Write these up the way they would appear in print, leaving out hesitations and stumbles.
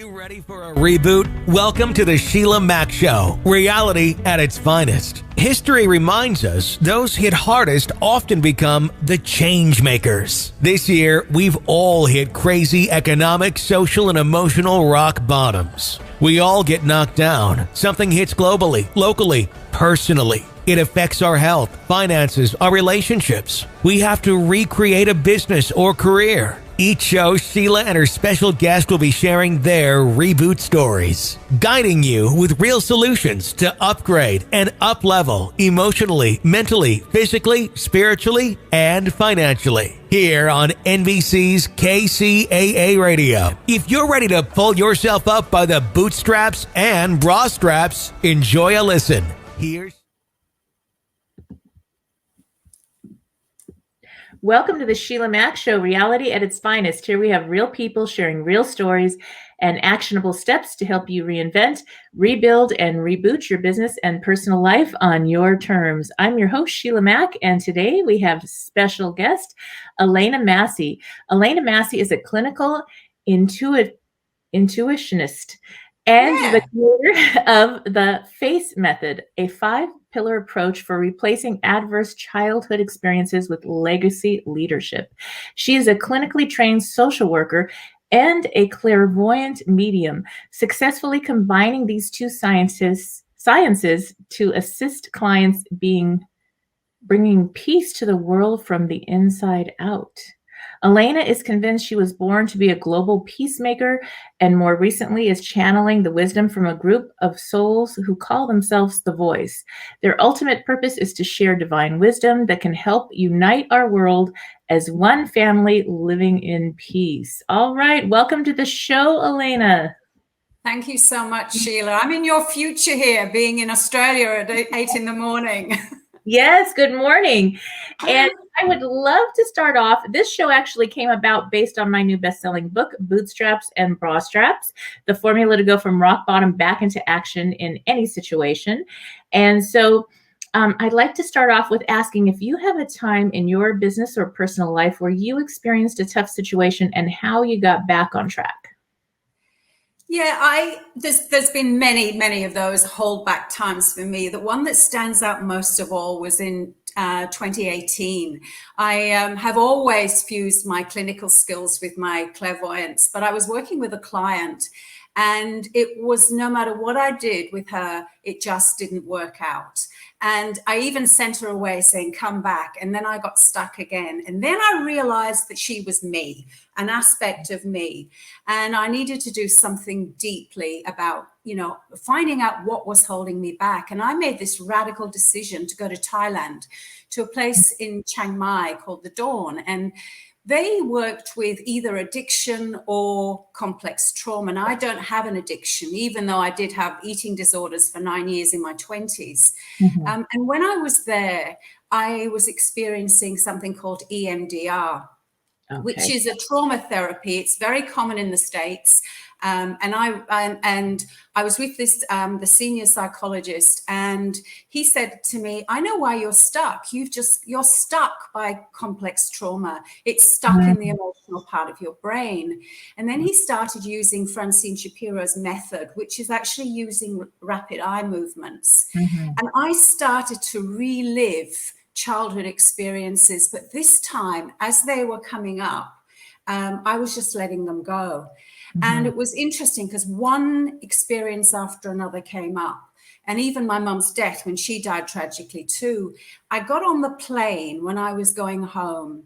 You ready for a reboot? Welcome to the Sheila Mack Show, reality at its finest. History reminds us those hit hardest often become the change makers. This year, we've all hit crazy economic, social, and emotional rock bottoms. We all get knocked down. Something hits globally, locally, personally. It affects our health, finances, our relationships. We have to recreate a business or career. Each show, Sheila and her special guest will be sharing their reboot stories, guiding you with real solutions to upgrade and up-level emotionally, mentally, physically, spiritually, and financially. Here on NBC's KCAA Radio. If you're ready to pull yourself up by the bootstraps and bra straps, enjoy a listen. Here's Welcome to the Sheila Mack Show, reality at its finest. Here we have real people sharing real stories and actionable steps to help you reinvent, rebuild, and reboot your business and personal life on your terms. I'm your host, Sheila Mack, and today we have special guest, Elaina Massie. Elaina Massie is a clinical intuitionist and the creator of the F-A.C.E method, a 5-pillar approach for replacing adverse childhood experiences with legacy leadership. She is a clinically trained social worker and a clairvoyant medium, successfully combining these two sciences to assist clients bringing peace to the world from the inside out. Elaina is convinced she was born to be a global peacemaker, and more recently is channeling the wisdom from a group of souls who call themselves The Voice. Their ultimate purpose is to share divine wisdom that can help unite our world as one family living in peace. All right, welcome to the show, Elaina. Thank you so much, Sheila. I'm in your future here, being in Australia at 8 in the morning. Yes, good morning. And I would love to start off. This show actually came about based on my new best-selling book, Bootstraps and Bra Straps, the formula to go from rock bottom back into action in any situation. And so I'd like to start off with asking if you have a time in your business or personal life where you experienced a tough situation and how you got back on track. Yeah, there's been many of those holdback times for me. The one that stands out most of all was in 2018. I have always fused my clinical skills with my clairvoyance, but I was working with a client and it was no matter what I did with her, it just didn't work out. And I even sent her away saying, come back. And then I got stuck again. And then I realized that she was me, an aspect of me. And I needed to do something deeply about, finding out what was holding me back. And I made this radical decision to go to Thailand, to a place in Chiang Mai called The Dawn. And they worked with either addiction or complex trauma. And I don't have an addiction, even though I did have eating disorders for 9 years in my 20s. Mm-hmm. And when I was there, I was experiencing something called EMDR, which is a trauma therapy. It's very common in the States. And I was with this the senior psychologist, and he said to me, I know why you're stuck. You're stuck by complex trauma. It's stuck in the emotional part of your brain. And then he started using Francine Shapiro's method, which is actually using rapid eye movements. Mm-hmm. And I started to relive childhood experiences, but this time as they were coming up, I was just letting them go. Mm-hmm. And it was interesting because one experience after another came up. And even my mum's death, when she died tragically too, I got on the plane when I was going home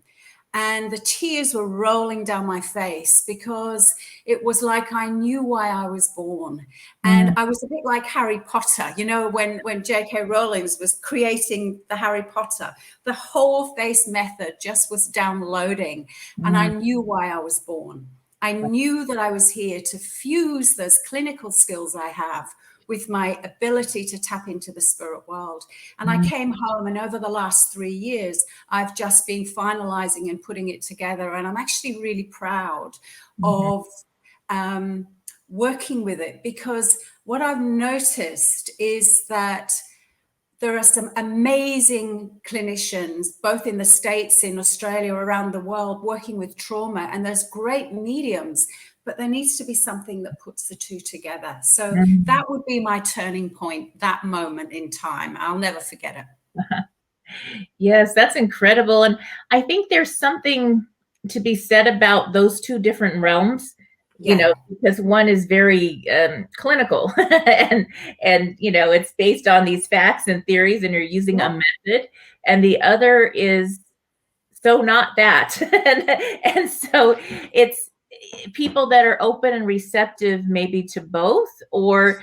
and the tears were rolling down my face because it was like I knew why I was born. And I was a bit like Harry Potter, when J.K. Rowling was creating the Harry Potter, the whole F-A.C.E method just was downloading. And I knew why I was born. I knew that I was here to fuse those clinical skills I have with my ability to tap into the spirit world. And I came home, and over the last 3 years, I've just been finalizing and putting it together. And I'm actually really proud of working with it, because what I've noticed is that there are some amazing clinicians, both in the States, in Australia, around the world, working with trauma. And there's great mediums, but there needs to be something that puts the two together. So Mhm. that would be my turning point, that moment in time. I'll never forget it. Yes, that's incredible. And I think there's something to be said about those two different realms, you know, Yeah. because one is very clinical and you know, it's based on these facts and theories and you're using a method, and the other is so not that. And so it's people that are open and receptive maybe to both, or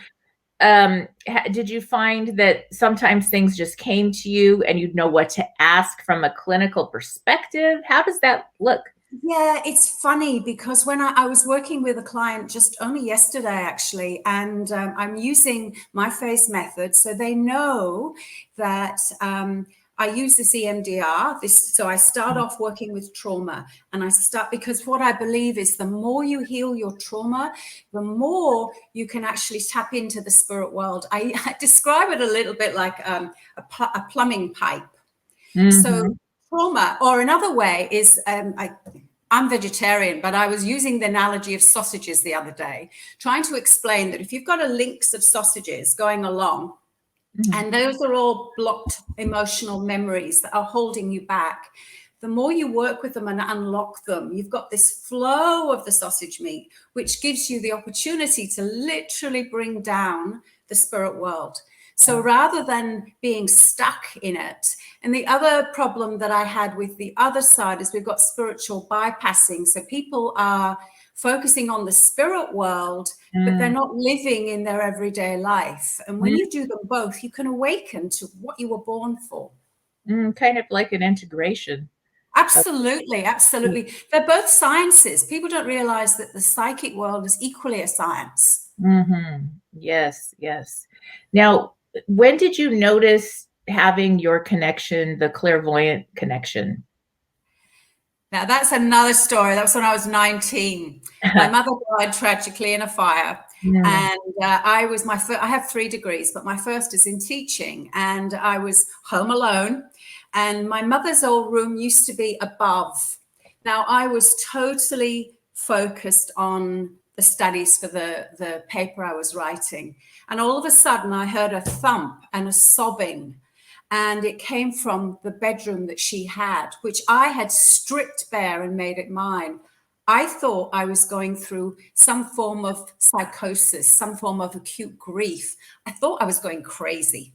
did you find that sometimes things just came to you and you'd know what to ask from a clinical perspective? How does that look? Yeah, it's funny because when I was working with a client just only yesterday, actually, and I'm using my F-A.C.E method, so they know that I use this EMDR. So I start off working with trauma, and I start because what I believe is the more you heal your trauma, the more you can actually tap into the spirit world. I describe it a little bit like a plumbing pipe. Mm-hmm. So trauma, or another way is I'm vegetarian, but I was using the analogy of sausages the other day, trying to explain that if you've got a links of sausages going along, and those are all blocked emotional memories that are holding you back, the more you work with them and unlock them, you've got this flow of the sausage meat, which gives you the opportunity to literally bring down the spirit world. So rather than being stuck in it, and the other problem that I had with the other side is we've got spiritual bypassing. So people are focusing on the spirit world, but they're not living in their everyday life. And when you do them both, you can awaken to what you were born for. Kind of like an integration. Absolutely, absolutely. They're both sciences. People don't realize that the psychic world is equally a science. Mm-hmm. Yes, yes. Now, when did you notice having your connection, the clairvoyant connection? Now, that's another story. That was when I was 19. My mother died tragically in a fire. And I have 3 degrees, but my first is in teaching. And I was home alone. And my mother's old room used to be above. Now, I was totally focused on the studies for the paper I was writing. And all of a sudden, I heard a thump and a sobbing. And it came from the bedroom that she had, which I had stripped bare and made it mine. I thought I was going through some form of psychosis, some form of acute grief. I thought I was going crazy.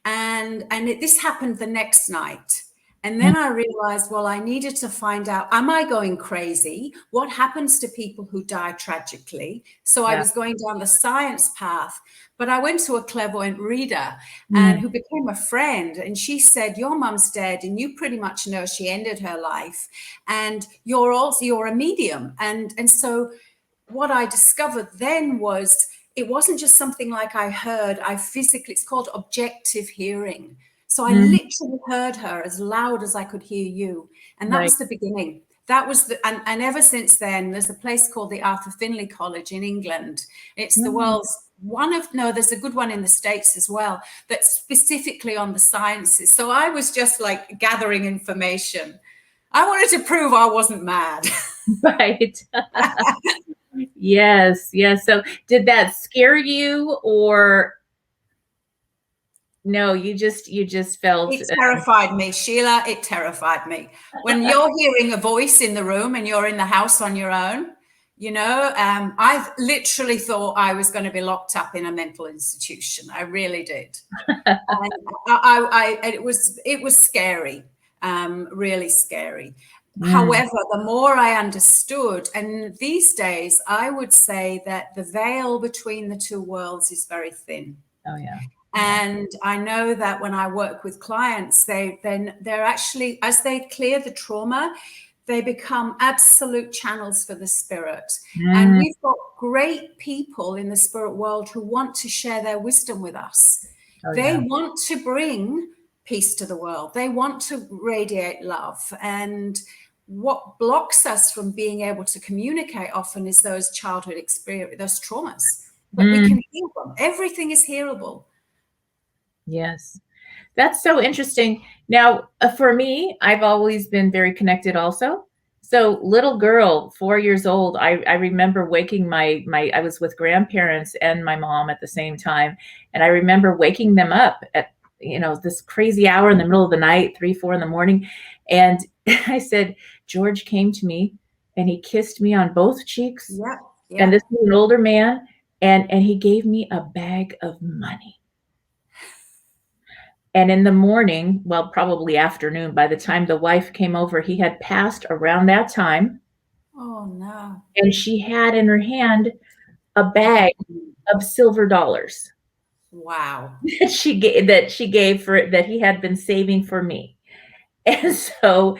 And this happened the next night. And then I realized, well, I needed to find out, am I going crazy? What happens to people who die tragically? So I was going down the science path, but I went to a clairvoyant reader and who became a friend. And she said, your mum's dead and you pretty much know she ended her life. And you're a medium. And so what I discovered then was it wasn't just something like I heard, it's called objective hearing. So I literally heard her as loud as I could hear you. And that was the beginning. That was and ever since then, there's a place called the Arthur Findlay College in England. It's the world's there's a good one in the States as well, that's specifically on the sciences. So I was just like gathering information. I wanted to prove I wasn't mad. Right. Yes, yes. So did that scare you, or no, you just felt it terrified me, Sheila. It terrified me. When you're hearing a voice in the room and you're in the house on your own, I literally thought I was going to be locked up in a mental institution. I really did. And it was scary, really scary. However, the more I understood, and these days I would say that the veil between the two worlds is very thin. Oh yeah. And I know that when I work with clients, they're actually, as they clear the trauma, they become absolute channels for the spirit. And we've got great people in the spirit world who want to share their wisdom with us. They want to bring peace to the world. They want to radiate love. And what blocks us from being able to communicate often is those childhood experience, those traumas. But we can heal them. Everything is healable. Yes. That's so interesting. Now, for me, I've always been very connected also. So little girl, 4 years old, I remember waking I was with grandparents and my mom at the same time. And I remember waking them up at, this crazy hour in the middle of the night, 3, 4 in the morning. And I said, George came to me and he kissed me on both cheeks. Yeah. And this was an older man, and he gave me a bag of money. And in the morning, well, probably afternoon, by the time the wife came over, he had passed around that time. Oh, no. And she had in her hand a bag of silver dollars. Wow. that she gave for that he had been saving for me. And so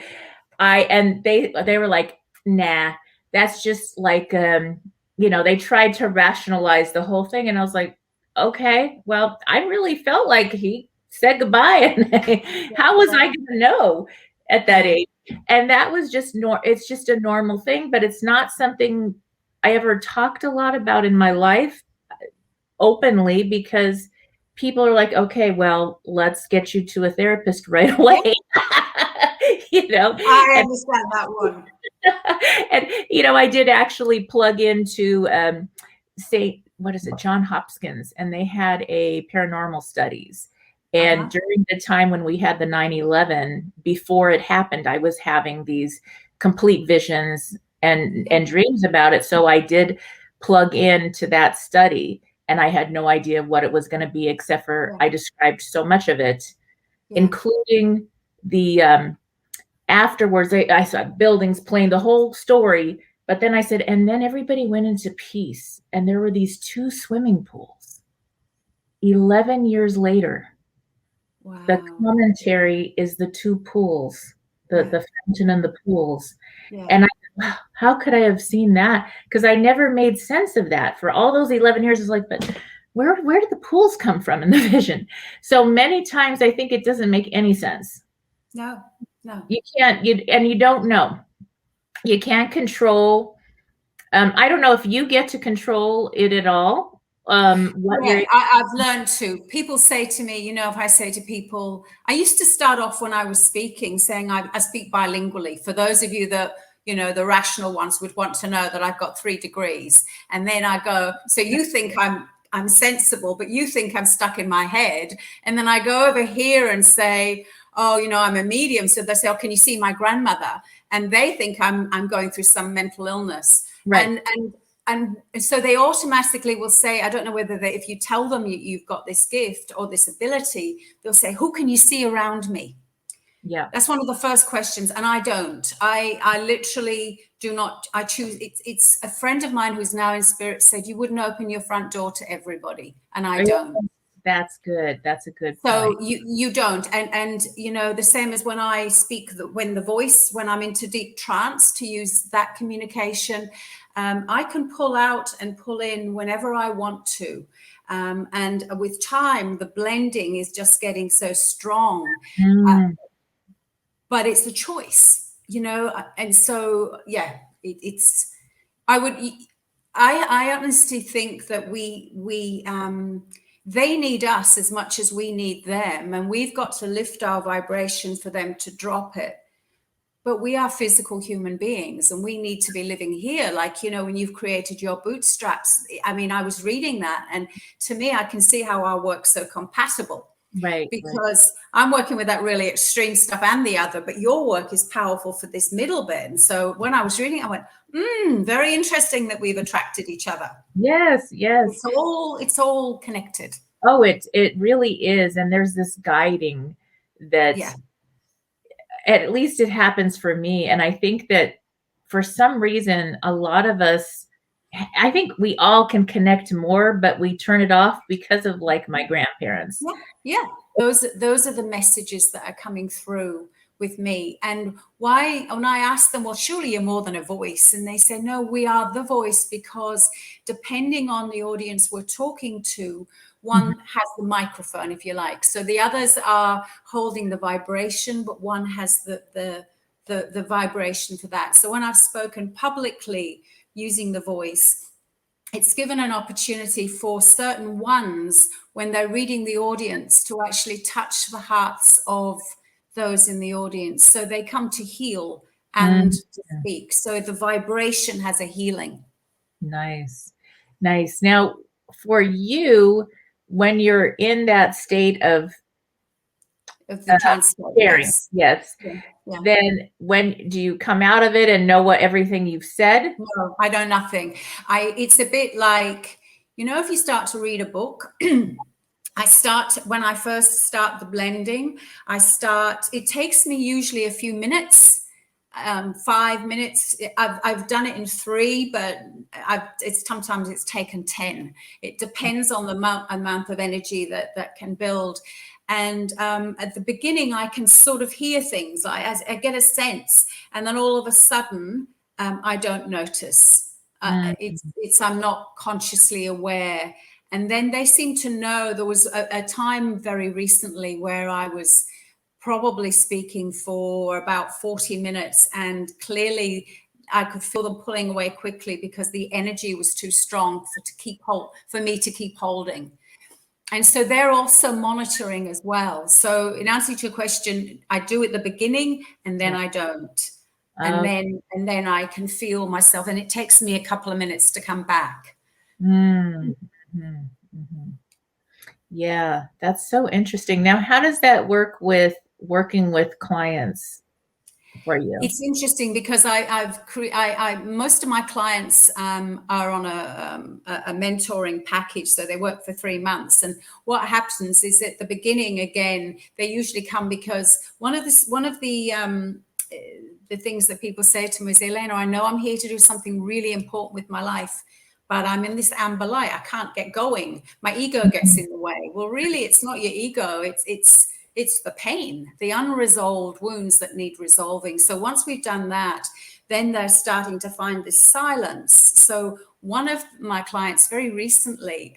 they were like, nah, that's just like, they tried to rationalize the whole thing. And I was like, okay, well, I really felt like he said goodbye. And how was I going to know at that age? And that was just it's just a normal thing, but it's not something I ever talked a lot about in my life openly, because people are like, okay, well, let's get you to a therapist right away. I understand that one. And I did actually plug into John Hopkins, and they had a paranormal studies. And during the time when we had the 9/11, before it happened, I was having these complete visions and dreams about it. So I did plug into that study, and I had no idea what it was going to be, except for I described so much of it, including the afterwards, I saw buildings, playing the whole story. But then I said, and then everybody went into peace. And there were these 2 swimming pools. 11 years later, the commentary is the 2 pools, the fountain and the pools. And how could I have seen that? Because I never made sense of that. For all those 11 years, it's like, but where did the pools come from in the vision? So many times I think it doesn't make any sense. No. You can't, and you don't know. You can't control. I don't know if you get to control it at all. I've learned to. People say to me, if I say to people, I used to start off when I was speaking saying I speak bilingually. For those of you that, the rational ones would want to know that I've got 3 degrees. And then I go, so you think I'm sensible, but you think I'm stuck in my head. And then I go over here and say, oh, I'm a medium. So they say, oh, can you see my grandmother? And they think I'm going through some mental illness. Right. And so they automatically will say, I don't know whether if you tell them you've got this gift or this ability, they'll say, who can you see around me? Yeah. That's one of the first questions. And I don't. I literally do not. I choose. It's a friend of mine who's now in spirit said you wouldn't open your front door to everybody. And I don't. That's good. That's a good point. So you don't. And the same as when I speak, when I'm into deep trance, to use that communication, I can pull out and pull in whenever I want to. And with time, the blending is just getting so strong. But it's a choice, and so, I honestly think that they need us as much as we need them, and we've got to lift our vibration for them to drop it. But we are physical human beings, and we need to be living here. Like, when you've created your bootstraps, I mean, I was reading that, and to me, I can see how our work's so compatible. Right. Because I'm working with that really extreme stuff and the other, but your work is powerful for this middle bit. And so when I was reading, I went, very interesting that we've attracted each other. Yes. It's all connected. Oh, it really is. And there's this guiding that at least it happens for me. And I think that for some reason, a lot of us, I think we all can connect more, but we turn it off because of like my grandparents. Yeah. Those are the messages that are coming through with me. And when I ask them, well, surely you're more than a voice. And they say, no, we are the voice, because depending on the audience we're talking to, one has the microphone, if you like. So the others are holding the vibration, but one has the vibration for that. So when I've spoken publicly using the voice, it's given an opportunity for certain ones, when they're reading the audience, to actually touch the hearts of those in the audience. So they come to heal and to speak. So the vibration has a healing. Nice. Now, for you, when you're in that state of the transport, sharing, yes. Yeah. Then when do you come out of it and know what everything you've said? No, I know nothing. It's a bit like, if you start to read a book, when I first start the blending, it takes me usually a few minutes, 5 minutes. I've done it in 3, but sometimes it's taken 10. It depends on the amount of energy that can build. And at the beginning, I can sort of hear things. I get a sense, and then all of a sudden, I don't notice. I'm not consciously aware. And then they seem to know. There was a time very recently where I was probably speaking for about 40 minutes, and clearly I could feel them pulling away quickly because the energy was too strong for me to keep holding. And so they're also monitoring as well. So in answer to your question, I do at the beginning, and then I don't. And then I can feel myself, and it takes me a couple of minutes to come back. Yeah, that's so interesting. Now, how does that work with working with clients for you? It's interesting because most of my clients are on a mentoring package, so they work for 3 months. And what happens is at the beginning, again, they usually come because one of the things that people say to me is, Elaina, I know I'm here to do something really important with my life, but I'm in this amber light. I can't get going. My ego gets in the way. Well, really, it's not your ego. It's the pain, the unresolved wounds that need resolving. So once we've done that, then they're starting to find this silence. So one of my clients very recently,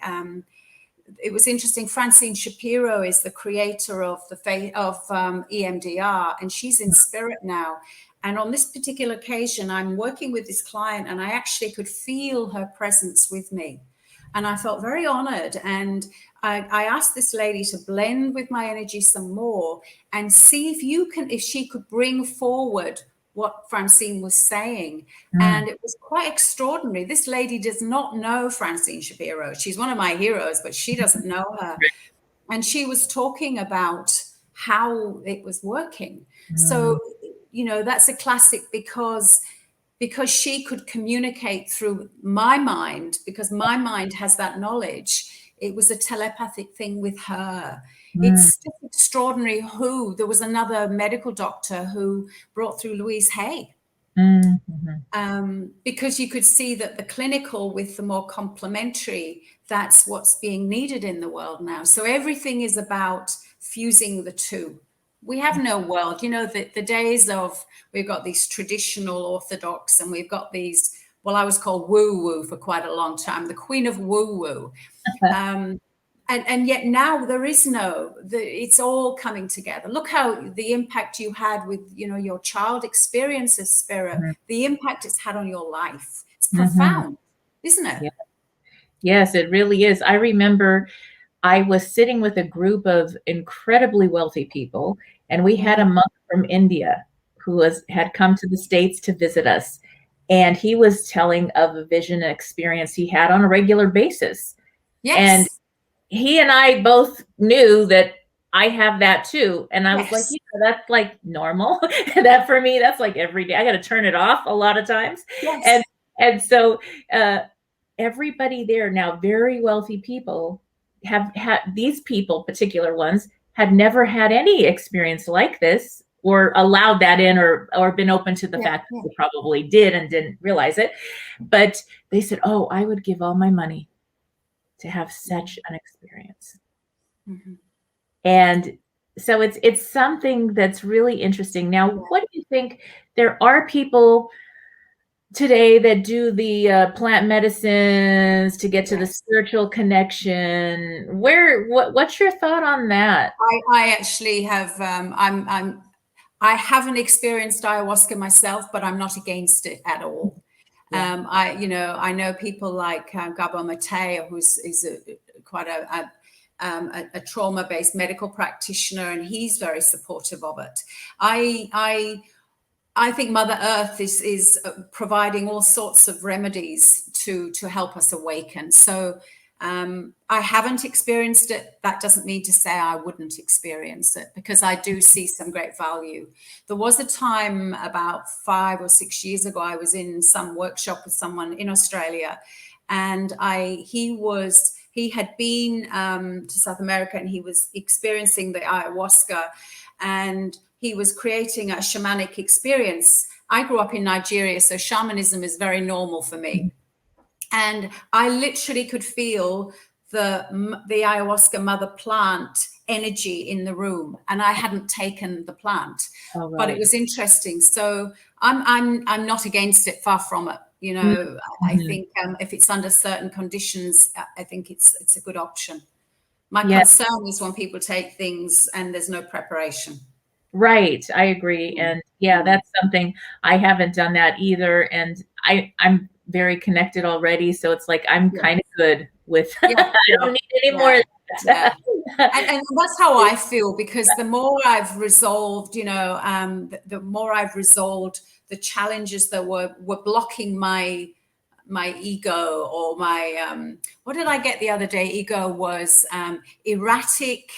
it was interesting. Francine Shapiro is the creator of EMDR, and she's in spirit now. And on this particular occasion, I'm working with this client, and I actually could feel her presence with me. And I felt very honored. And I asked this lady to blend with my energy some more and see if she could bring forward what Francine was saying. And it was quite extraordinary. This lady does not know Francine Shapiro. She's one of my heroes, but she doesn't know her. And she was talking about how it was working. So, that's a classic because she could communicate through my mind, because my mind has that knowledge. It was a telepathic thing with her. It's just extraordinary. There was another medical doctor who brought through Louise Hay. Because you could see that the clinical with the more complementary, that's what's being needed in the world now. So everything is about fusing the two. We have no world, the days of, we've got these traditional orthodox, and we've got these, I was called woo-woo for quite a long time, the queen of woo-woo. And yet now there is it's all coming together. Look how the impact you had with, your child experiences spirit, the impact it's had on your life. It's profound, isn't it? Yeah. Yes, it really is. I remember I was sitting with a group of incredibly wealthy people, and we had a monk from India who had come to the States to visit us. And he was telling of a vision experience he had on a regular basis. Yes. And he and I both knew that I have that too. And I was like, that's like normal. That for me, that's like every day. I got to turn it off a lot of times. Yes. And so everybody there now, very wealthy people, have had, these people, particular ones, had never had any experience like this, or allowed that in, or been open to the fact that they probably did and didn't realize it. But they said, oh, I would give all my money to have such an experience. And so it's something that's really interesting. Now, what do you think? There are people today that do the plant medicines to get to the spiritual connection. What's your thought on that? I actually have, I haven't experienced ayahuasca myself, but I'm not against it at all. I know people like Gabo Mateo, who's quite a trauma-based medical practitioner, and he's very supportive of it. I think Mother Earth is providing all sorts of remedies to help us awaken. So I haven't experienced it. That doesn't mean to say I wouldn't experience it, because I do see some great value. There was a time about 5 or 6 years ago, I was in some workshop with someone in Australia, and he had been to South America, and he was experiencing the ayahuasca, and he was creating a shamanic experience. I grew up in Nigeria, so shamanism is very normal for me. And I literally could feel the ayahuasca mother plant energy in the room, and I hadn't taken the plant. Oh, right. But it was interesting. So I'm not against it, far from it. You know, I think if it's under certain conditions, I think it's a good option. My concern is when people take things and there's no preparation. Right. I agree. And that's something I haven't done that either. And I'm very connected already. So it's like, I'm kind of good with, I don't need any more of that. And that's how I feel, because the more I've resolved, you know, the more I've resolved the challenges that were blocking my ego, or my, what did I get the other day? Ego was erratic,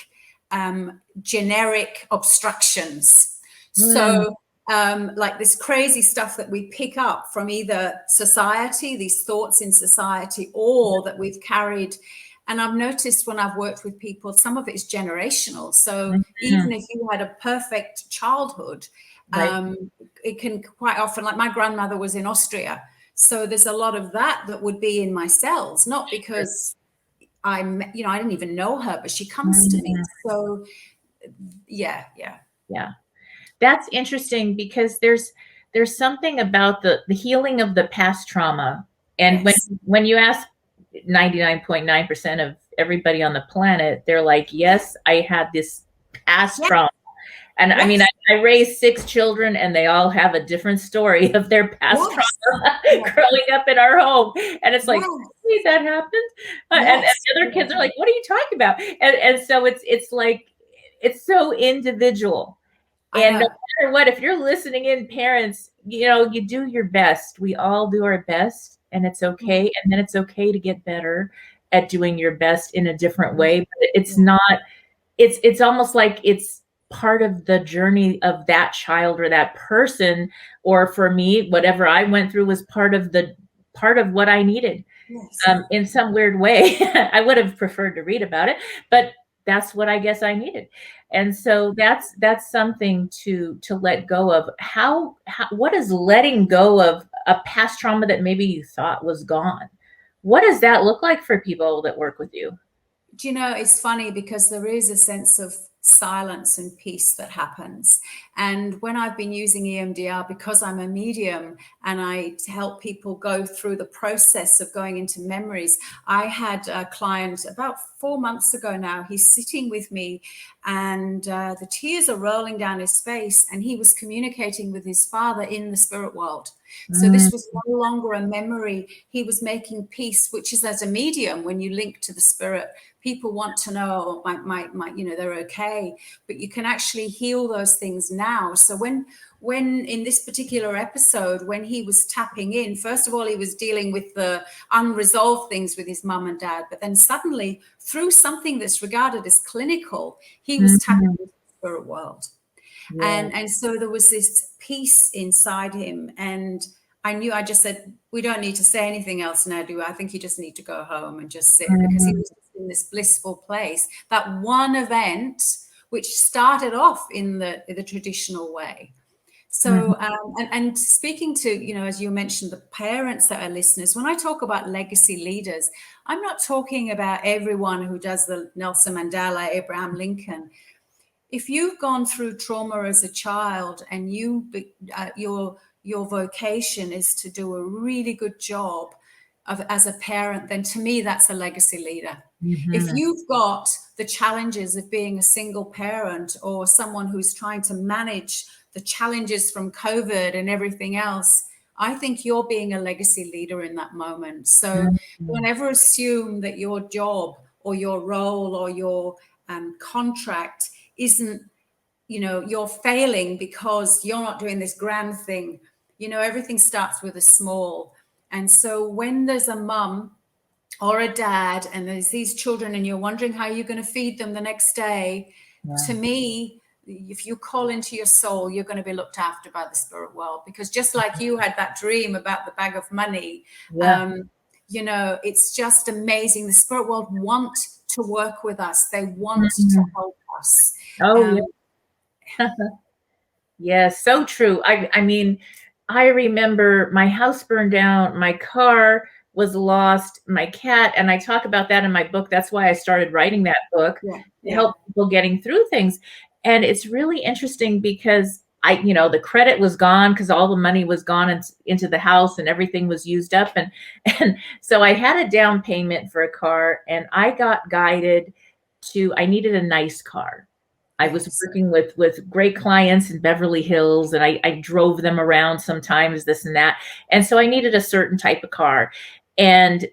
generic obstructions. So like this crazy stuff that we pick up from either society, these thoughts in society, or that we've carried. And I've noticed when I've worked with people, some of it is generational. So even if you had a perfect childhood, it can quite often, like my grandmother was in Austria. So there's a lot of that would be in my cells, not because I didn't even know her, but she comes to me. So yeah. That's interesting, because there's something about the healing of the past trauma. And when you ask 99.9% of everybody on the planet, they're like, yes, I had this past trauma. And I mean, I raised 6 children, and they all have a different story of their past trauma growing up in our home. And it's like, see, that happened. And the other kids are like, what are you talking about? And so it's like, it's so individual. And no matter what, if you're listening in, parents, you know, you do your best. We all do our best, and it's okay. And then it's okay to get better at doing your best in a different way. But it's not, it's almost like it's part of the journey of that child or that person. Or for me, whatever I went through was part of what I needed. In some weird way. I would have preferred to read about it, but that's what I guess I needed. And so that's something to let go of. How what is letting go of a past trauma that maybe you thought was gone? What does that look like for people that work with you? Do you know, it's funny, because there is a sense of silence and peace that happens. And when I've been using EMDR, because I'm a medium and I help people go through the process of going into memories, I had a client about 4 months ago now. He's sitting with me, and the tears are rolling down his face, and he was communicating with his father in the spirit world. So this was no longer a memory. He was making peace, which is, as a medium, when you link to the spirit, people want to know, they're okay, but you can actually heal those things now. So when in this particular episode, when he was tapping in, first of all, he was dealing with the unresolved things with his mum and dad, but then suddenly, through something that's regarded as clinical, he was tapping into the spirit world. And so there was this peace inside him. And I just said, we don't need to say anything else now, do we? I think you just need to go home and just sit, because he was in this blissful place. That one event, which started off in the traditional way. So, and speaking to, you know, as you mentioned, the parents that are listeners, when I talk about legacy leaders, I'm not talking about everyone who does the Nelson Mandela, Abraham Lincoln. If you've gone through trauma as a child, and your vocation is to do a really good job as a parent, then to me, that's a legacy leader. If you've got the challenges of being a single parent, or someone who's trying to manage the challenges from COVID and everything else, I think you're being a legacy leader in that moment. So don't ever assume that your job or your role or your contract isn't, you're failing because you're not doing this grand thing. Everything starts with a small. And so when there's a mum or a dad and there's these children and you're wondering how you're going to feed them the next day, to me, if you call into your soul, you're going to be looked after by the spirit world. Because just like you had that dream about the bag of money, it's just amazing. The spirit world want to work with us. They want to help us. Yes, so true. I mean, I remember my house burned down, my car was lost, my cat, and I talk about that in my book. That's why I started writing that book to help people getting through things. And it's really interesting because the credit was gone because all the money was gone into the house and everything was used up. And so I had a down payment for a car and I got guided I needed a nice car. I was working with great clients in Beverly Hills and I drove them around sometimes, this and that. And so I needed a certain type of car. And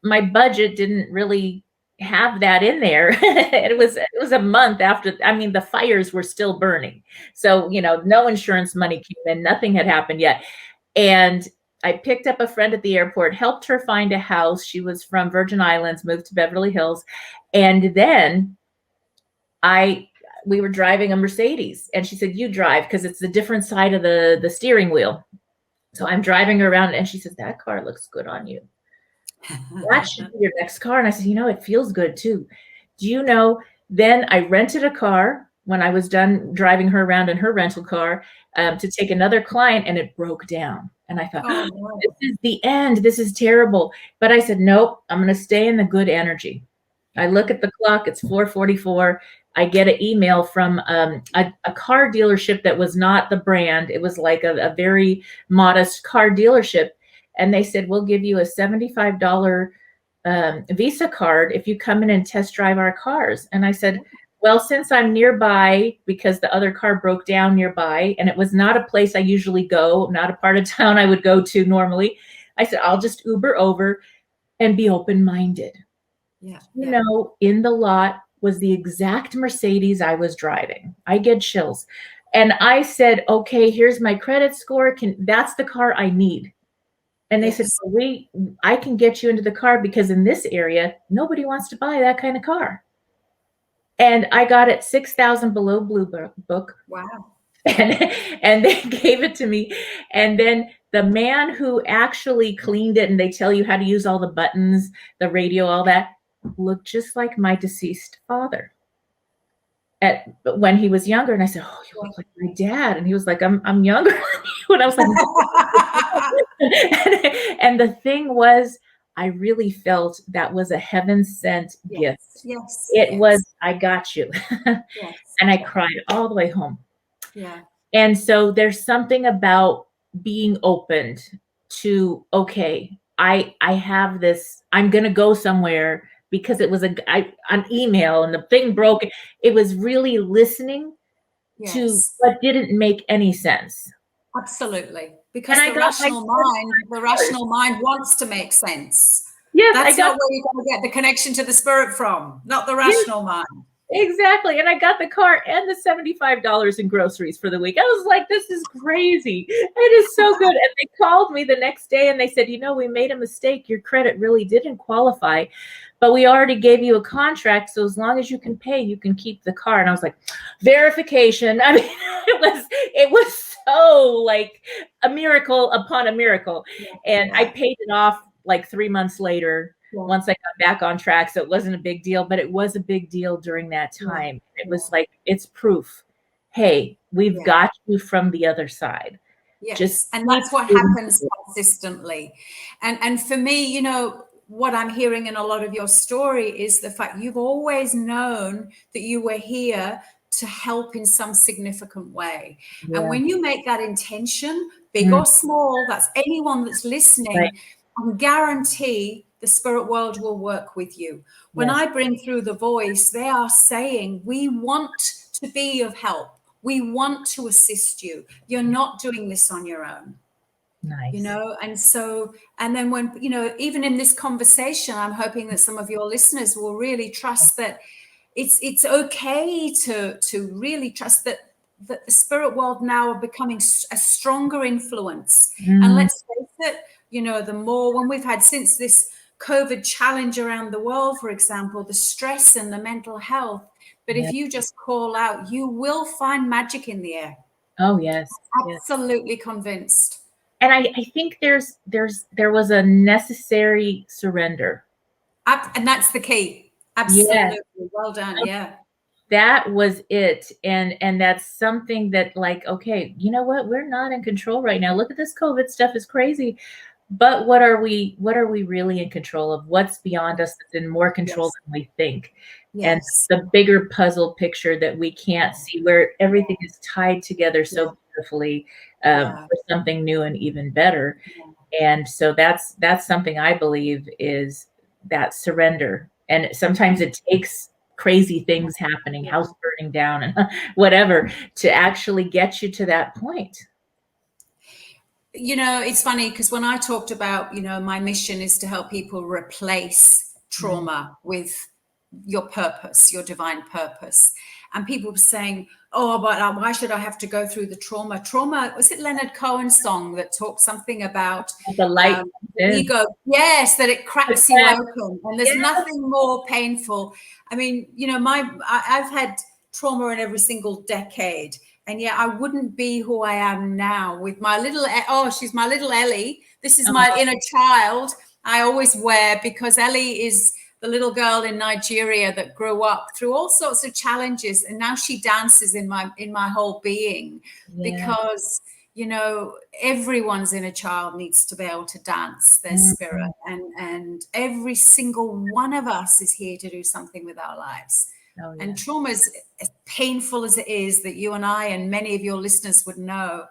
my budget didn't really have that in there. It was a month after, the fires were still burning. So, no insurance money came in, nothing had happened yet. And I picked up a friend at the airport, helped her find a house. She was from Virgin Islands, moved to Beverly Hills. And then we were driving a Mercedes and she said, you drive, because it's the different side of the steering wheel. So I'm driving her around and she says, that car looks good on you. That should be your next car. And I said, it feels good too. Do you know, then I rented a car when I was done driving her around in her rental car to take another client, and it broke down. And I thought, this is the end. This is terrible. But I said, nope, I'm going to stay in the good energy. I look at the clock. It's 4:44. I get an email from a car dealership that was not the brand. It was like a very modest car dealership. And they said, we'll give you a $75 Visa card if you come in and test drive our cars. And I said, well, since I'm nearby, because the other car broke down nearby, and it was not a place I usually go, not a part of town I would go to normally, I said, I'll just Uber over and be open-minded. In the lot was the exact Mercedes I was driving. I get chills. And I said, okay, here's my credit score. That's the car I need. And they said, I can get you into the car because in this area, nobody wants to buy that kind of car. And I got it 6,000 below Blue Book. Wow. And they gave it to me. And then the man who actually cleaned it, and they tell you how to use all the buttons, the radio, all that, looked just like my deceased father when he was younger. And I said, oh, you look like my dad. And he was like, I'm younger than you. And I was like, and the thing was, I really felt that was a heaven sent gift. It was, I got you. And I cried all the way home. And so there's something about being opened to, okay, I have this, I'm going to go somewhere, because it was an email and the thing broke. It was really listening to what didn't make any sense. Absolutely. Because the rational mind wants to make sense. That's not where you're going to get the connection to the spirit from, not the rational mind. Exactly. And I got the car and the $75 in groceries for the week. I was like, this is crazy. It is so good. And they called me the next day and they said, we made a mistake. Your credit really didn't qualify, but we already gave you a contract. So as long as you can pay, you can keep the car. And I was like, verification. I mean, it was so like a miracle upon a miracle. And I paid it off like 3 months later. Once I got back on track. So it wasn't a big deal, but it was a big deal during that time. It was like, it's proof. Hey, we've got you from the other side. And that's what happens consistently. And for me, what I'm hearing in a lot of your story is the fact you've always known that you were here to help in some significant way. And when you make that intention, big or small, that's anyone that's listening, I guarantee the spirit world will work with you. When I bring through the voice, they are saying, we want to be of help. We want to assist you. You're not doing this on your own. Nice. And so, and then when, even in this conversation, I'm hoping that some of your listeners will really trust that it's okay to really trust that that the spirit world now are becoming a stronger influence. Mm. And let's face it, you know, the more, when we've had since this COVID challenge around the world, for example, the stress and the mental health. But if you just call out, you will find magic in the air. Oh, yes. Absolutely convinced. And I think there was a necessary surrender. And that's the key. Absolutely. Well done. Yeah. That was it. And that's something that, like, okay, you know what? We're not in control right now. Look at this COVID stuff is crazy. But what are we really in control of? What's beyond us that's in more control than we think? And the bigger puzzle picture that we can't see, where everything is tied together so beautifully for something new and even better. And so that's something I believe is that surrender. And sometimes it takes crazy things happening, house burning down and whatever, to actually get you to that point. You know, it's funny because when I talked about, you know, my mission is to help people replace trauma with your purpose, your divine purpose. And people were saying, oh, but why should I have to go through the trauma? Trauma, was it Leonard Cohen's song that talked something about the light ego? Yes, that it cracks you open. And there's nothing more painful. I mean, you know, I've had trauma in every single decade. And yet I wouldn't be who I am now with my little, she's my little Ellie. This is my inner child I always wear, because Ellie is the little girl in Nigeria that grew up through all sorts of challenges. And now she dances in my whole being, because, you know, everyone's inner child needs to be able to dance their spirit. And every single one of us is here to do something with our lives. And trauma is as painful as it is, that you and I and many of your listeners would know.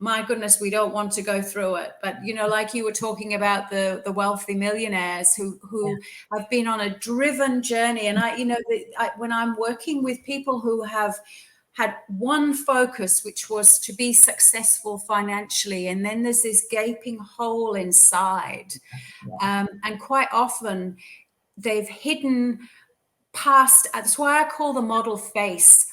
My goodness, we don't want to go through it. But, you know, like you were talking about the wealthy millionaires who have been on a driven journey. And when I'm working with people who have had one focus, which was to be successful financially, and then there's this gaping hole inside. And quite often they've hidden past. That's why I call the model face,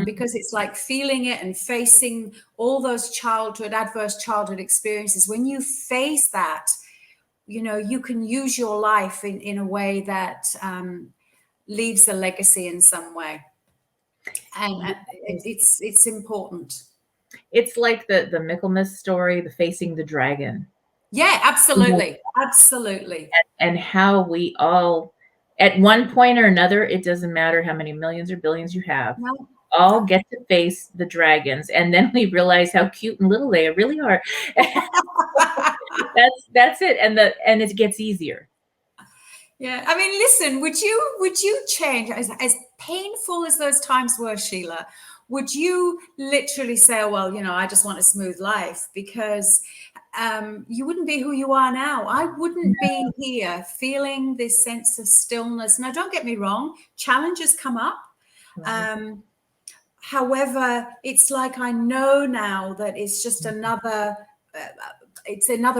because it's like feeling it and facing all those adverse childhood experiences. When you face that, you know, you can use your life in a way that leaves a legacy in some way. And it's important. It's like the Michaelmas story, the facing the dragon. Yeah, absolutely. Absolutely. And how we all, at one point or another, it doesn't matter how many millions or billions you have, all get to face the dragons. And then we realize how cute and little they really are. That's it. And it gets easier. Yeah. I mean, listen, would you change, as painful as those times were, Sheila, would you literally say, oh, well, you know, I just want a smooth life? Because you wouldn't be who you are now. I wouldn't be here feeling this sense of stillness. Now, don't get me wrong, challenges come up. However, it's like I know now that it's just another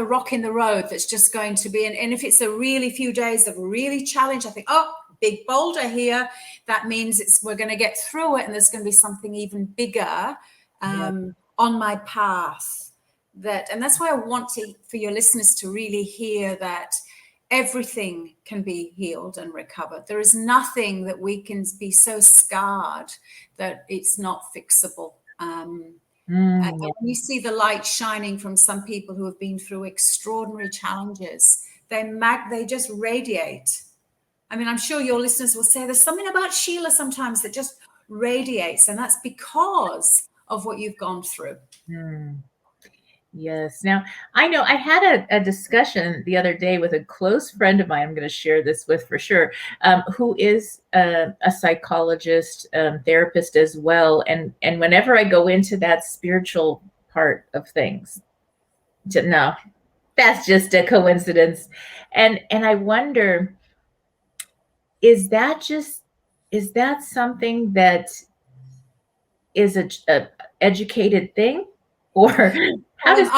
rock in the road that's just going to be. And if it's a really few days of really challenge, I think, oh, big boulder here. That means we're going to get through it, and there's going to be something even bigger on my path. And that's why I want for your listeners to really hear that everything can be healed and recovered. There is nothing that we can be so scarred that it's not fixable. And when you see the light shining from some people who have been through extraordinary challenges, they just radiate. I mean, I'm sure your listeners will say there's something about Sheila sometimes that just radiates, and that's because of what you've gone through. Yes. Now, I know I had a discussion the other day with a close friend of mine, I'm going to share this with for sure, who is a psychologist, therapist as well. And whenever I go into that spiritual part of things, no, that's just a coincidence. And I wonder, is that something that is a educated thing? Or How does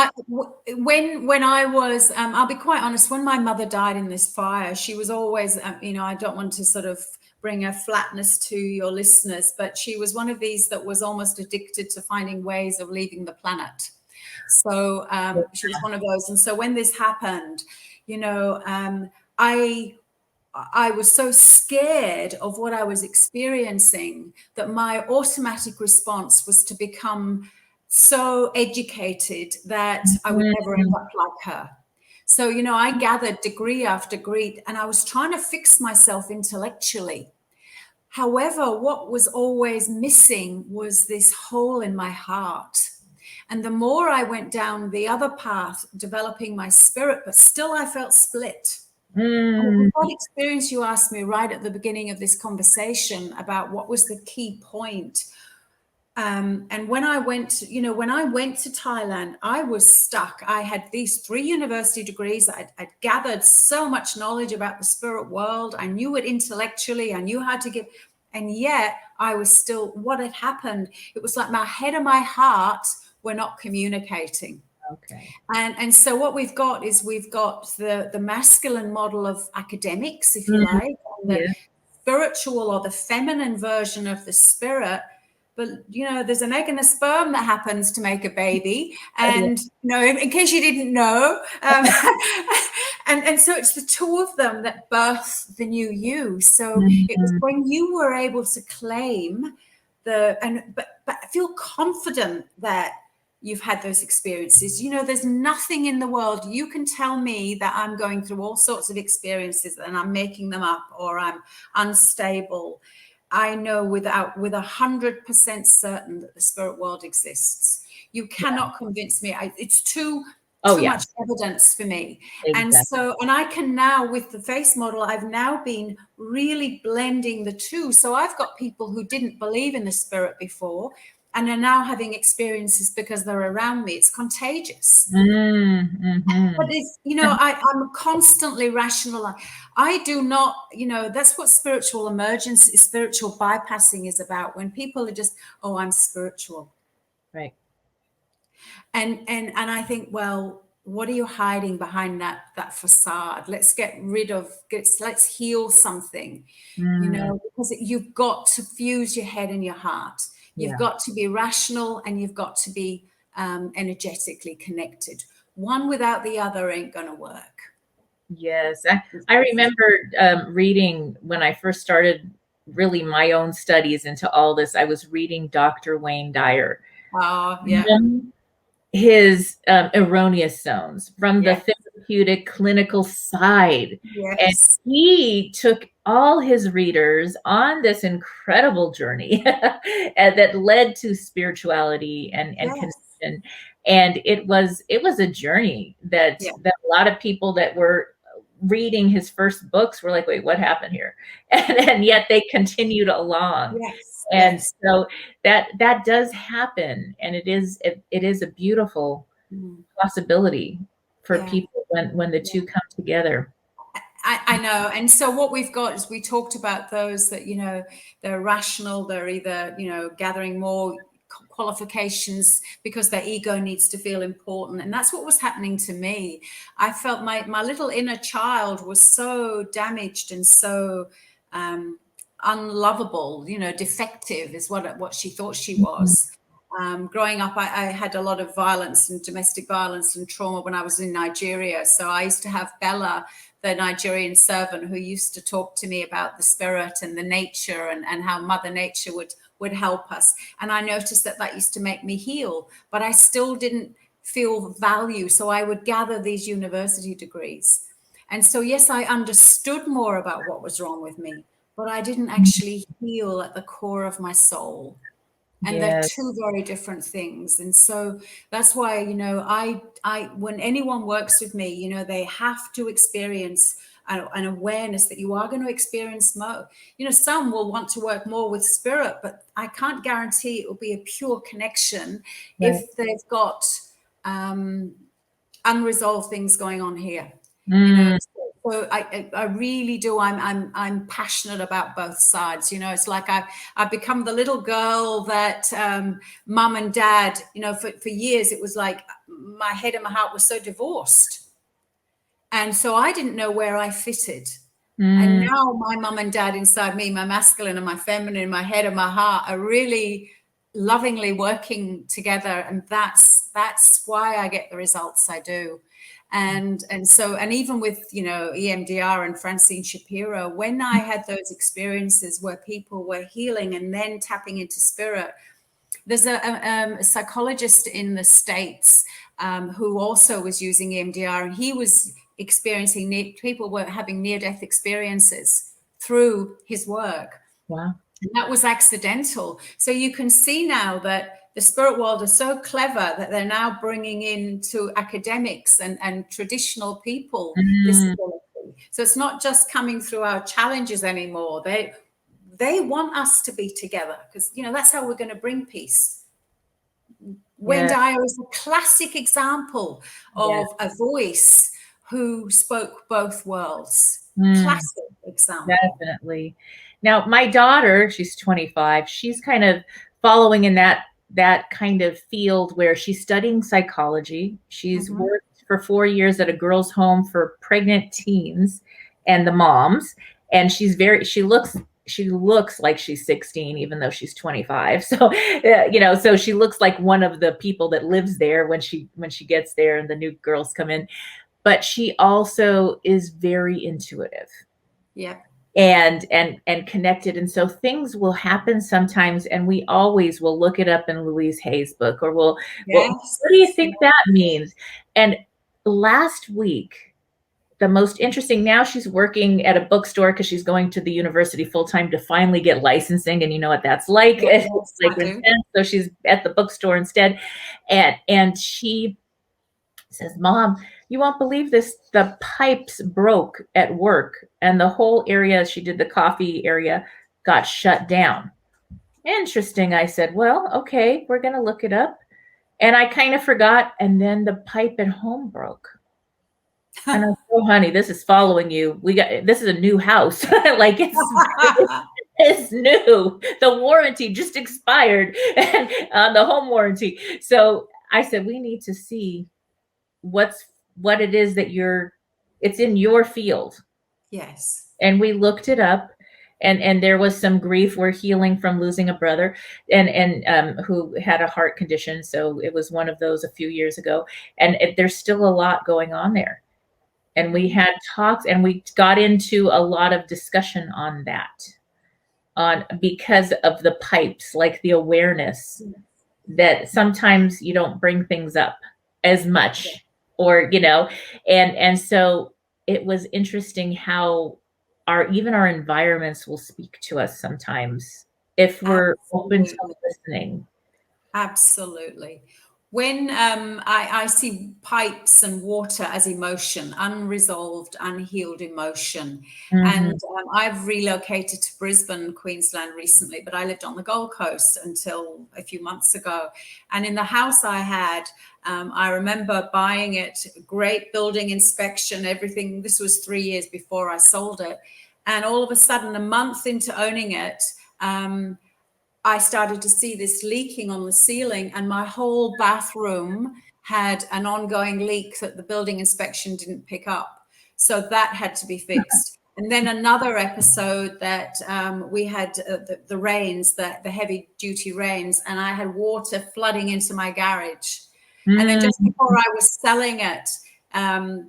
When I was, I'll be quite honest, when my mother died in this fire, she was always, I don't want to sort of bring a flatness to your listeners, but she was one of these that was almost addicted to finding ways of leaving the planet. So she was one of those. And so when this happened, I was so scared of what I was experiencing that my automatic response was to become so educated that I would never end up like her. So, I gathered degree after degree and I was trying to fix myself intellectually. However, what was always missing was this hole in my heart. And the more I went down the other path, developing my spirit, but still I felt split. What experience you asked me right at the beginning of this conversation about what was the key point. And when I went to Thailand, I was stuck. I had these 3 university degrees. I'd gathered so much knowledge about the spirit world. I knew it intellectually. I knew how to give, and yet I was still, what had happened, it was like my head and my heart were not communicating. Okay. And so what we've got the masculine model of academics, if you like, and the spiritual or the feminine version of the spirit. But, there's an egg and a sperm that happens to make a baby. And, in case you didn't know, and so it's the 2 of them that birth the new you. So it was when you were able to claim but feel confident that you've had those experiences. There's nothing in the world you can tell me that I'm going through all sorts of experiences and I'm making them up or I'm unstable. I know with 100% certain that the spirit world exists. You cannot convince me. It's too much evidence for me. Exactly. And I can now, with the face model, I've now been really blending the 2. So I've got people who didn't believe in the spirit before and are now having experiences because they're around me. It's contagious. But it's, I'm constantly rational. I do not, that's what spiritual emergence, spiritual bypassing is about. When people are just, oh, I'm spiritual. Right. And I think, well, what are you hiding behind that facade? Let's let's heal something, because you've got to fuse your head and your heart. You've got to be rational and you've got to be energetically connected. One without the other ain't going to work. Yes. I remember reading when I first started really my own studies into all this, I was reading Dr. Wayne Dyer. His erroneous zones from the therapeutic clinical side. And he took all his readers on this incredible journey that led to spirituality and connection. And it was a journey that a lot of people that were reading his first books were like, wait, what happened here? And yet they continued along. And so that does happen, and it is a beautiful possibility for people when the 2 come together. I know. And so what we've got is, we talked about those that, they're rational, they're either, gathering more qualifications because their ego needs to feel important. And that's what was happening to me. I felt my little inner child was so damaged and so unlovable, defective is what she thought she was. Growing up, I had a lot of violence and domestic violence and trauma when I was in Nigeria. So I used to have Bella, the Nigerian servant, who used to talk to me about the spirit and the nature and how Mother Nature would help us. And I noticed that used to make me heal, but I still didn't feel value. So I would gather these university degrees. And so, yes, I understood more about what was wrong with me, but I didn't actually heal at the core of my soul. And they're 2 very different things. And so that's why, I when anyone works with me, they have to experience an awareness that you are going to experience more. Some will want to work more with spirit, but I can't guarantee it will be a pure connection if they've got unresolved things going on here. So I really do. I'm passionate about both sides. You know, it's like I've become the little girl that mum and dad. You know, for years it was like my head and my heart was so divorced, and so I didn't know where I fitted. And now my mum and dad inside me, my masculine and my feminine, my head and my heart, are really lovingly working together, and that's why I get the results I do. And so, and even with, you know, EMDR and Francine Shapiro, when I had those experiences where people were healing and then tapping into spirit, there's a psychologist in the States who also was using EMDR, and he was experiencing people were having near-death experiences through his work. Wow. And that was accidental. So you can see now that the spirit world is so clever that they're now bringing into academics and traditional people this ability. So it's not just coming through our challenges anymore. They want us to be together, because, you know, that's how we're going to bring peace. Wayne Dyer is a classic example of a voice who spoke both worlds. Classic example. Definitely. Now, my daughter, she's 25. She's kind of following in that kind of field where she's studying psychology. She's worked for 4 years at a girls' home for pregnant teens and the moms. And she looks like she's 16, even though she's 25. So, you know, so she looks like one of the people that lives there when she gets there and the new girls come in. But she also is very intuitive. Yeah. And connected. And so things will happen sometimes, and we always will look it up in Louise Hay's book, or well, what do you think that means? And last week, the most interesting, now she's working at a bookstore because she's going to the university full time to finally get licensing. And you know what that's like. Yes, it's like intense. So she's at the bookstore instead. And she says, Mom, you won't believe this. The pipes broke at work, and the whole area, she did the coffee area, got shut down. Interesting. I said, well, okay, we're going to look it up. And I kind of forgot. And then the pipe at home broke. And I said, oh, honey, this is following you. This is a new house. Like it's new. The warranty just expired on the home warranty. So I said, we need to see what it is that it's in your field. Yes. And we looked it up, and there was some grief. We're healing from losing a brother and who had a heart condition. So it was one of those a few years ago. And there's still a lot going on there. And we had talks, and we got into a lot of discussion on that, because of the pipes, like the awareness that sometimes you don't bring things up as much. Or, you know, and so it was interesting how even our environments will speak to us sometimes if we're open to listening. Absolutely. When I see pipes and water as emotion, unresolved, unhealed emotion. And I've relocated to Brisbane, Queensland recently, but I lived on the Gold Coast until a few months ago. And in the house I had, I remember buying it, great building inspection, everything. This was 3 years before I sold it. And all of a sudden, a month into owning it, I started to see this leaking on the ceiling, and my whole bathroom had an ongoing leak that the building inspection didn't pick up. So that had to be fixed. And then another episode that we had the rains, the heavy duty rains, and I had water flooding into my garage. And then just before I was selling it,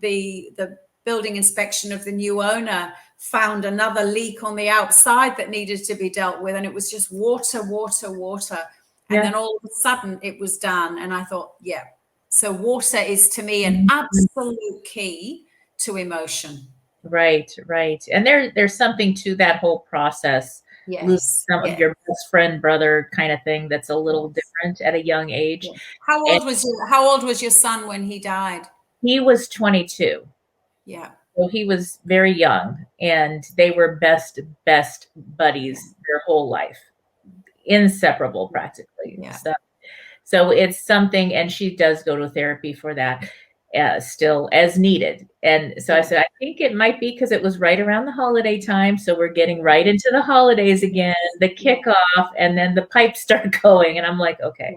the building inspection of the new owner found another leak on the outside that needed to be dealt with. And it was just water, water, water. And then all of a sudden it was done. And I thought, yeah. So water is to me an absolute key to emotion. Right. And there's something to that whole process. Yes. Some of your best friend, brother kind of thing that's a little different at a young age. Yes. How old was your son when he died? He was 22. Yeah. So he was very young, and they were best buddies their whole life, inseparable practically. Yeah. So it's something, and she does go to therapy for that. still as needed. And so I said, I think it might be because it was right around the holiday time. So we're getting right into the holidays again, the kickoff, and then the pipes start going. And I'm like, okay,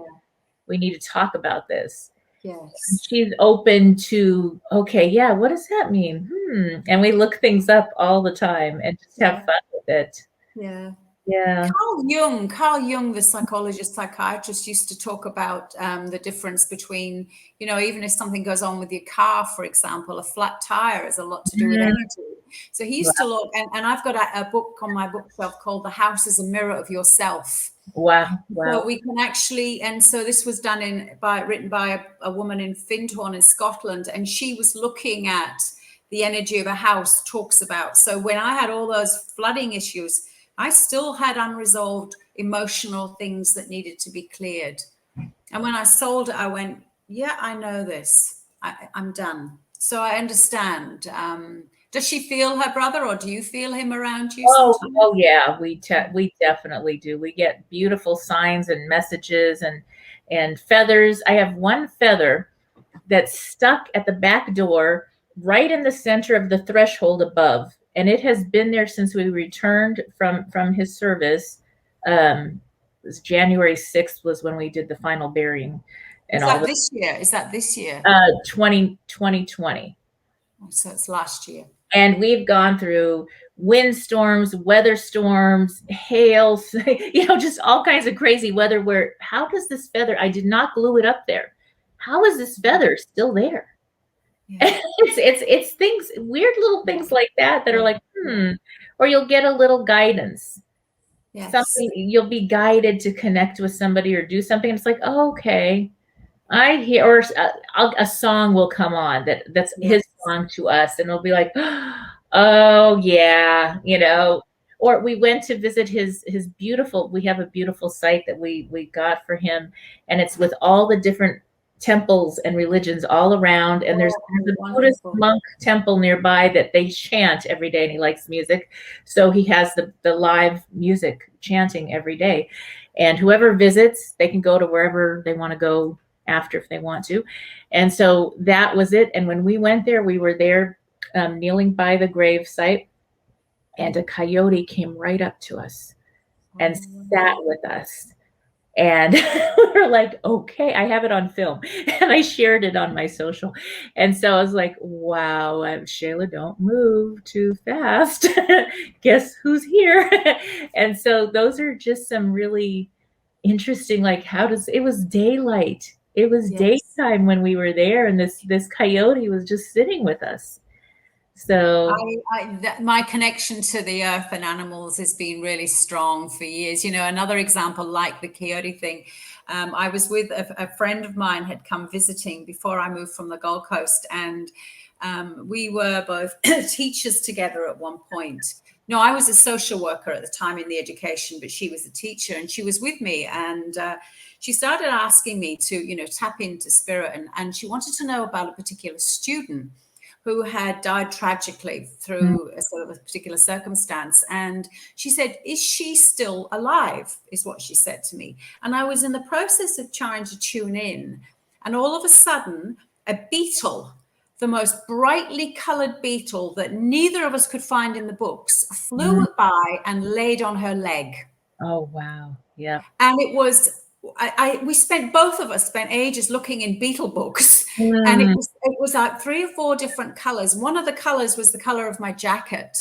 we need to talk about this. Yes. She's open to, okay, yeah, what does that mean? And we look things up all the time and just have fun with it. Yeah. Yeah. Carl Jung, the psychiatrist, used to talk about the difference between, you know, even if something goes on with your car, for example, a flat tire has a lot to do with energy. So he used to look, and I've got a book on my bookshelf called The House is a Mirror of Yourself. Wow. So we can actually, and so this was done written by a woman in Findhorn in Scotland, and she was looking at the energy of a house, talks about. So when I had all those flooding issues, I still had unresolved emotional things that needed to be cleared. And when I sold it, I went, yeah, I know this. I'm done. So I understand. Does she feel her brother, or do you feel him around you sometimes? Oh yeah, we definitely do. We get beautiful signs and messages and feathers. I have one feather that's stuck at the back door, right in the center of the threshold above, and it has been there since we returned from his service. It was January 6th was when we did the final burying. And Is that this year? 2020. So it's last year. And we've gone through windstorms, weather storms, hail, you know, just all kinds of crazy weather where, how does this feather, I did not glue it up there. How is this feather still there? Yeah. It's things, weird little things like that are like, or you'll get a little guidance. Yes. Something, you'll be guided to connect with somebody or do something. And it's like, oh, okay, I hear, or a song will come on that's his song to us, and it'll be like, oh yeah, you know. Or we went to visit his beautiful. We have a beautiful site that we got for him, and it's with all the different temples and religions all around. And there's a Buddhist monk temple nearby that they chant every day, and he likes music, so he has the live music chanting every day. And whoever visits, they can go to wherever they want to go after if they want to. And so that was it. And when we went there, we were there kneeling by the grave site, and a coyote came right up to us and sat with us. And we were like, okay, I have it on film, and I shared it on my social. And so I was like, wow, Sheila, don't move too fast. Guess who's here? And so those are just some really interesting, like, it was daylight. It was daytime when we were there, and this coyote was just sitting with us. So my connection to the earth and animals has been really strong for years. You know, another example like the coyote thing, I was with a friend of mine had come visiting before I moved from the Gold Coast, and we were both teachers together at one point. No, I was a social worker at the time in the education, but she was a teacher, and she was with me, and she started asking me to, you know, tap into spirit, and she wanted to know about a particular student who had died tragically through a sort of a particular circumstance. And she said, is she still alive, is what she said to me. And I was in the process of trying to tune in, and all of a sudden, a beetle, the most brightly colored beetle that neither of us could find in the books, flew by and laid on her leg. Oh, wow. Yeah. And it was, both of us spent ages looking in beetle books, and it was like 3 or 4 different colors. One of the colors was the color of my jacket,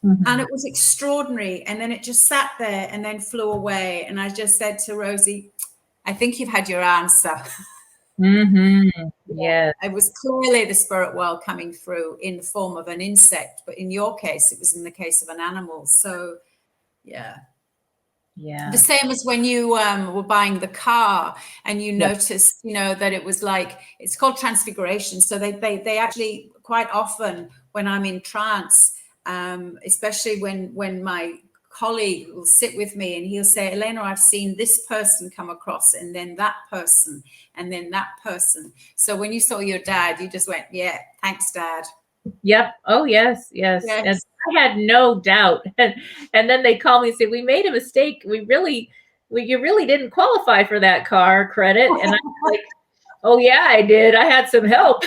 and it was extraordinary. And then it just sat there and then flew away. And I just said to Rosie, I think you've had your answer. Yeah. It was clearly the spirit world coming through in the form of an insect, but in your case, it was in the case of an animal. So, yeah. The same as when you were buying the car and you noticed, you know, that it was like, it's called transfiguration. So they actually quite often when I'm in trance, especially when my colleague will sit with me and he'll say, Elaina, I've seen this person come across, and then that person, and then that person. So when you saw your dad, you just went, yeah, thanks, Dad. Yep. Oh, yes. And I had no doubt. And then they called me and said, we made a mistake. You really didn't qualify for that car credit. And I'm like, Oh yeah, I did. I had some help.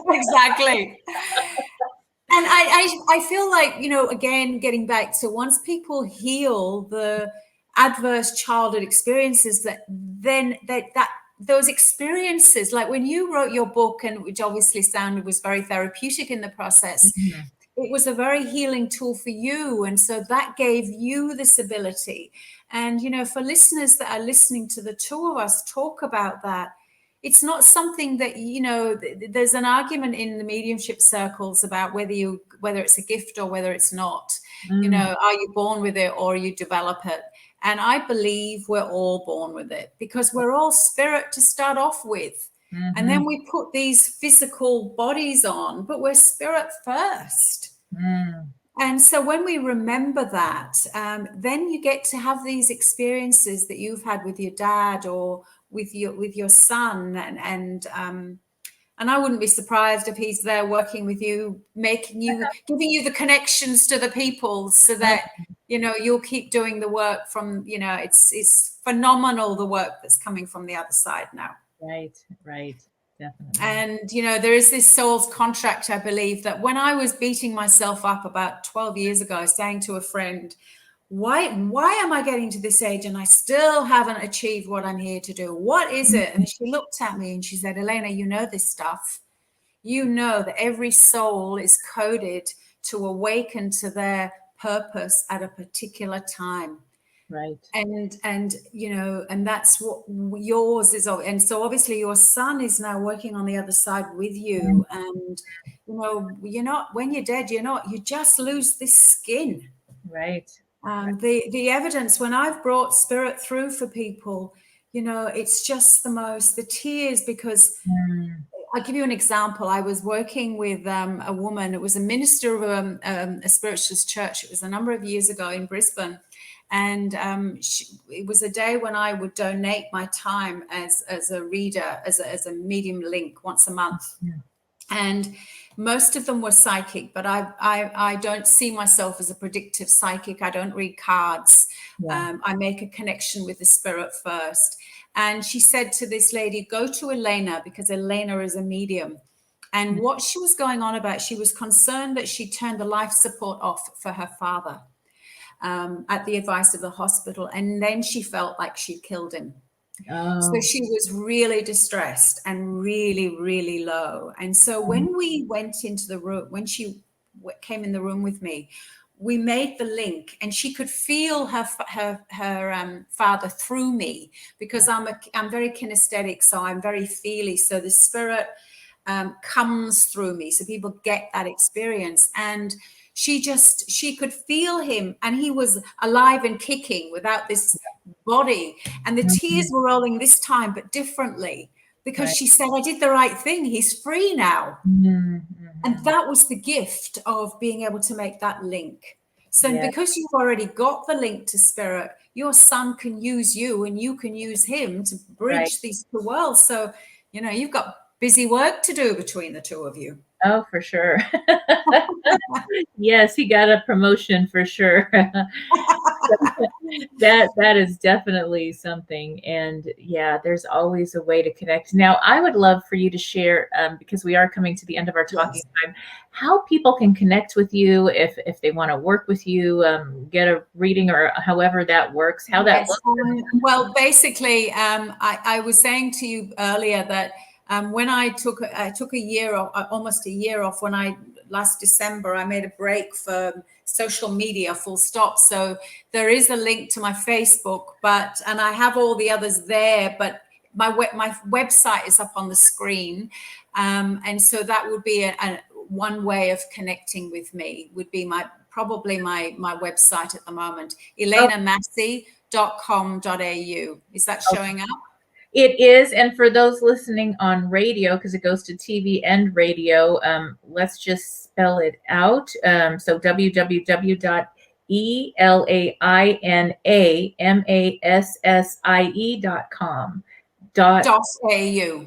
Exactly. And I feel like, you know, again, getting back to once people heal the adverse childhood experiences, that then that those experiences, like when you wrote your book, and which obviously was very therapeutic in the process, Mm-hmm. it was a very healing tool for you. And so that gave you this ability. And, you know, for listeners that are listening to the two of us talk about that, it's not something that, you know, there's an argument in the mediumship circles about whether it's a gift or whether it's not. You know, are you born with it or you develop it? And I believe we're all born with it, because we're all spirit to start off with. Mm-hmm. And then we put these physical bodies on, but we're spirit first. Mm. And so when we remember that, then you get to have these experiences that you've had with your dad or with your son, and I wouldn't be surprised if he's there working with you, giving you the connections to the people, so that, you know, you'll keep doing the work from, you know, it's phenomenal, the work that's coming from the other side now. Right. Definitely. And, you know, there is this soul's contract, I believe, that when I was beating myself up about 12 years ago, saying to a friend, why am I getting to this age and I still haven't achieved what I'm here to do? What is it? And she looked at me and she said, Elaina, you know this stuff. You know that every soul is coded to awaken to their purpose at a particular time. Right. And you know, and that's what yours is. And so obviously your son is now working on the other side with you. And, you know, you're not, when you're dead, you just lose this skin. Right. The evidence, when I've brought spirit through for people, you know, it's just the tears, because I'll give you an example. I was working with a woman. It was a minister of a spiritualist church. It was a number of years ago in Brisbane. And it was a day when I would donate my time as a reader, as a medium link once a month. Yeah. And most of them were psychic, but I don't see myself as a predictive psychic. I don't read cards. Yeah. I make a connection with the spirit first. And she said to this lady, go to Elaina, because Elaina is a medium. And what she was going on about, she was concerned that she turned the life support off for her father at the advice of the hospital. And then she felt like she killed him. Oh. So she was really distressed and really, really low. And so when we went into the room, when she came in the room with me, we made the link, and she could feel her father through me, because I'm very kinesthetic, so I'm very feely. So the spirit comes through me, so people get that experience. And she could feel him, and he was alive and kicking without this body. And the tears were rolling this time, but differently, because she said, I did the right thing. He's free now. And that was the gift of being able to make that link. So because you've already got the link to spirit, your son can use you and you can use him to bridge these two worlds. So, you know, you've got busy work to do between the two of you. Oh, for sure. Yes, he got a promotion for sure. That is definitely something. And yeah, there's always a way to connect. Now, I would love for you to share, because we are coming to the end of our talking time, how people can connect with you if they want to work with you, get a reading, or however that works, how that looks. Well, basically, I was saying to you earlier that when I took a year off, almost a year off, when last December, I made a break for social media, full stop. So there is a link to my Facebook, and I have all the others there, but my website is up on the screen. And so that would be one way of connecting with me, would be probably my website at the moment, ElainaMassie.com.au. Is that showing up? It is. And for those listening on radio, because it goes to TV and radio, let's just spell it out. So www.ELAINAMASSIE.com. .au.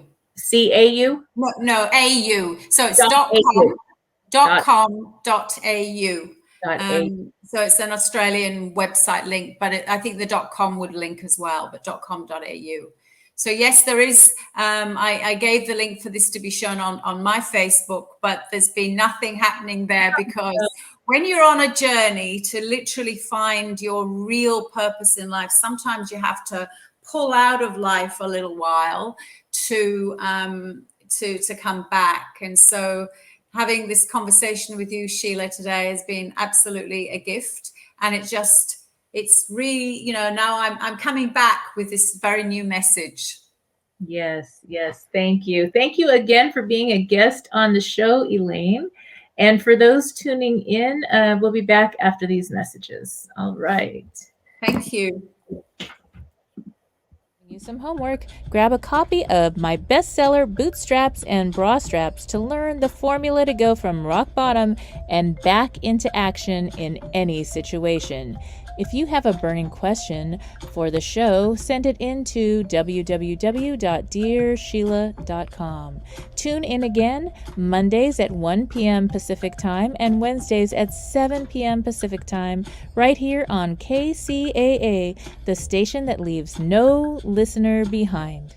CAU? No, AU. So it's .com.au. So it's an Australian website link, but I think the .com would link as well, but .com.au. So yes, there is. I gave the link for this to be shown on my Facebook, but there's been nothing happening there because when you're on a journey to literally find your real purpose in life, sometimes you have to pull out of life a little while to come back. And so having this conversation with you, Sheila, today has been absolutely a gift. And it's really, now I'm coming back with this very new message. Yes. Thank you. Thank you again for being a guest on the show, Elaine. And for those tuning in, we'll be back after these messages. All right. Thank you. You some homework. Grab a copy of my bestseller, Bootstraps and Bra Straps, to learn the formula to go from rock bottom and back into action in any situation. If you have a burning question for the show, send it in to www.dearsheila.com. Tune in again Mondays at 1 p.m. Pacific Time and Wednesdays at 7 p.m. Pacific Time, right here on KCAA, the station that leaves no listener behind.